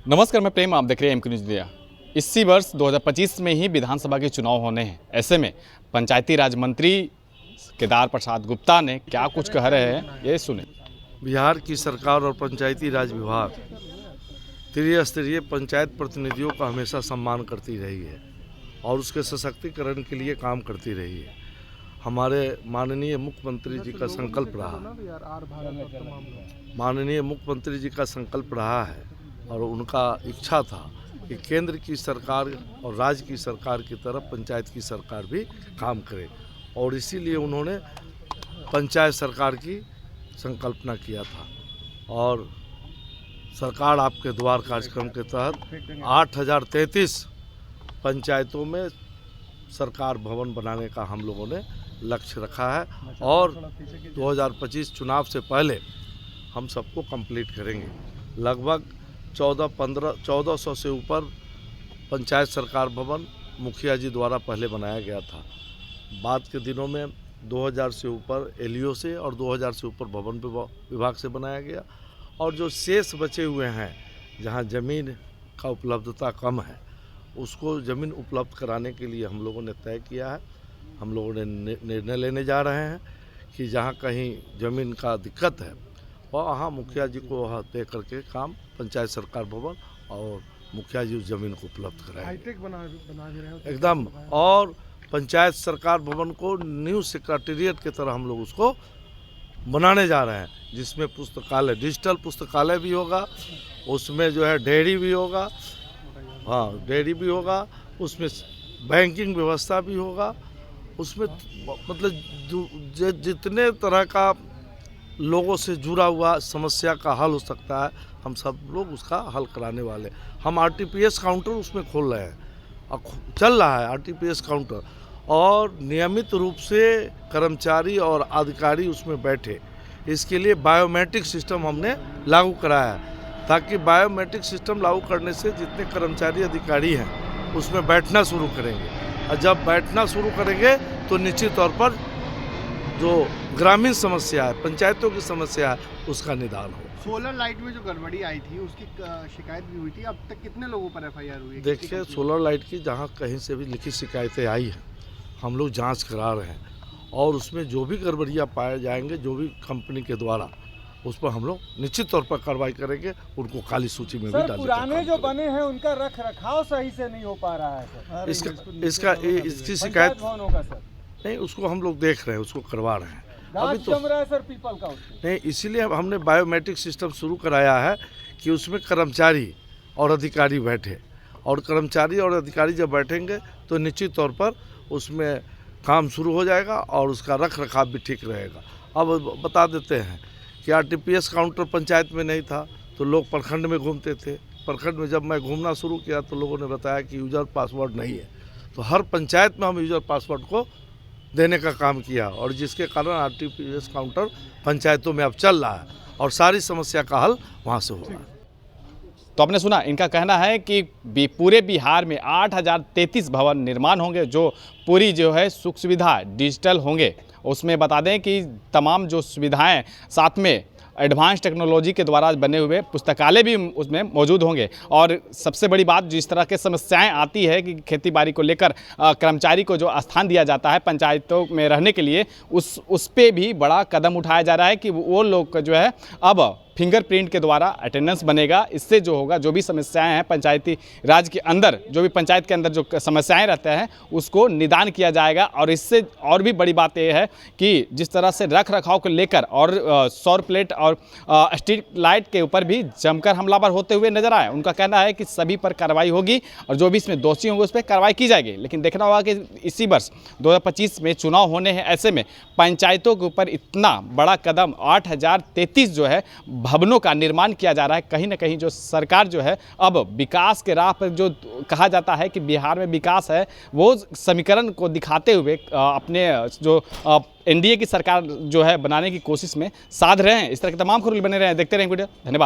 नमस्कार, मैं प्रेम, आप देख रहे हैं एमके न्यूज़ इंडिया। इसी वर्ष 2025 में ही विधानसभा के चुनाव होने हैं। ऐसे में पंचायती राज मंत्री केदार प्रसाद गुप्ता ने क्या कुछ कह रहे हैं, ये सुने। बिहार की सरकार और पंचायती राज विभाग त्रिस्तरीय पंचायत प्रतिनिधियों का हमेशा सम्मान करती रही है और उसके सशक्तिकरण के लिए काम करती रही है। हमारे माननीय मुख्यमंत्री जी का संकल्प रहा है और उनका इच्छा था कि केंद्र की सरकार और राज्य की सरकार की तरफ पंचायत की सरकार भी काम करे और इसीलिए उन्होंने पंचायत सरकार की संकल्पना किया था। और सरकार आपके द्वार कार्यक्रम के तहत 8033 पंचायतों में सरकार भवन बनाने का हम लोगों ने लक्ष्य रखा है और 2025 चुनाव से पहले हम सबको कंप्लीट करेंगे। लगभग 1400 से ऊपर पंचायत सरकार भवन मुखिया जी द्वारा पहले बनाया गया था। बाद के दिनों में 2000 से ऊपर एलईओ से और 2000 से ऊपर भवन विभाग से बनाया गया और जो शेष बचे हुए हैं जहां ज़मीन का उपलब्धता कम है उसको ज़मीन उपलब्ध कराने के लिए हम लोगों ने तय किया है। हम लोगों ने निर्णय लेने जा रहे हैं कि जहां कहीं ज़मीन का दिक्कत है वहाँ मुखिया जी को वहाँ दे करके काम पंचायत सरकार भवन और मुखिया जी उस ज़मीन को उपलब्ध कराएंगे। हाईटेक बना भी रहे हो एकदम। और पंचायत सरकार भवन को न्यू सेक्रेटेरिएट की तरह हम लोग उसको बनाने जा रहे हैं, जिसमें पुस्तकालय, डिजिटल पुस्तकालय भी होगा, उसमें जो है डेयरी भी होगा, डेयरी भी होगा, उसमें बैंकिंग व्यवस्था भी होगा, उसमें मतलब जितने तरह का लोगों से जुड़ा हुआ समस्या का हल हो सकता है हम सब लोग उसका हल कराने वाले। हम आरटीपीएस काउंटर उसमें खोल रहे हैं और चल रहा है आरटीपीएस काउंटर, और नियमित रूप से कर्मचारी और अधिकारी उसमें बैठे। इसके लिए बायोमेट्रिक सिस्टम हमने लागू कराया है ताकि बायोमेट्रिक सिस्टम लागू करने से जितने कर्मचारी अधिकारी हैं उसमें बैठना शुरू करेंगे और जब बैठना शुरू करेंगे तो निश्चित तौर पर जो ग्रामीण समस्या है, पंचायतों की समस्या है, उसका निदान हो। सोलर लाइट में जो गड़बड़ी आई थी उसकी शिकायत भी हुई थी। अब तक कितने लोगों पर एफआईआर हुई है? देखिए, सोलर लाइट की जहाँ कहीं से भी लिखित शिकायतें आई हैं हम लोग जांच करा रहे हैं और उसमें जो भी गड़बड़ियाँ पाए जाएंगे, जो भी कंपनी के द्वारा, उस पर हम लोग निश्चित तौर पर कार्रवाई करेंगे, उनको काली सूची में भी डालेंगे। पुराने जो बने हैं उनका रख रखाव सही से नहीं हो पा रहा है सर। इसकी शिकायत नहीं, उसको हम लोग देख रहे हैं, उसको करवा रहे हैं। अभी तो जम रहा है सर पीपल का नहीं, इसीलिए हमने बायोमेट्रिक सिस्टम शुरू कराया है कि उसमें कर्मचारी और अधिकारी बैठे, और कर्मचारी और अधिकारी जब बैठेंगे तो निश्चित तौर पर उसमें काम शुरू हो जाएगा और उसका रख रखाव भी ठीक रहेगा। अब बता देते हैं कि आरटीपीएस काउंटर पंचायत में नहीं था तो लोग प्रखंड में घूमते थे। प्रखंड में जब मैं घूमना शुरू किया तो लोगों ने बताया कि यूज़र पासवर्ड नहीं है, तो हर पंचायत में हम यूज़र पासवर्ड को देने का काम किया और जिसके कारण आरटीपीएस काउंटर पंचायतों में अब चल रहा है और सारी समस्या का हल वहाँ से होगा। तो आपने सुना, इनका कहना है कि पूरे बिहार में 8033 भवन निर्माण होंगे, जो पूरी जो है सुख सुविधा डिजिटल होंगे। उसमें बता दें कि तमाम जो सुविधाएं, साथ में एडवांस टेक्नोलॉजी के द्वारा बने हुए पुस्तकालय भी उसमें मौजूद होंगे। और सबसे बड़ी बात, जिस तरह के समस्याएं आती है कि खेती बाड़ी को लेकर कर्मचारी को जो स्थान दिया जाता है पंचायतों में रहने के लिए, उस पे भी बड़ा कदम उठाया जा रहा है कि वो लोग जो है अब फिंगरप्रिंट के द्वारा अटेंडेंस बनेगा। इससे जो होगा, जो भी समस्याएं हैं पंचायती राज के अंदर, जो भी पंचायत के अंदर जो समस्याएं रहते हैं उसको निदान किया जाएगा। और इससे और भी बड़ी बात यह है कि जिस तरह से रख रखाव को लेकर और सौर प्लेट और स्ट्रीट लाइट के ऊपर भी जमकर हमलावर होते हुए नजर आए। उनका कहना है कि सभी पर कार्रवाई होगी और जो भी इसमें दोषी होंगे उस पर कार्रवाई की जाएगी। लेकिन देखना होगा कि इसी वर्ष 2025 में चुनाव होने हैं। ऐसे में पंचायतों के ऊपर इतना बड़ा कदम 8033 जो है भवनों का निर्माण किया जा रहा है। कहीं ना कहीं जो सरकार जो है अब विकास के राह पर, जो कहा जाता है कि बिहार में विकास है, वो समीकरण को दिखाते हुए अपने जो एनडीए की सरकार जो है बनाने की कोशिश में साध रहे हैं। इस तरह के तमाम खबरें बने रहे हैं। देखते रहें वीडियो। धन्यवाद।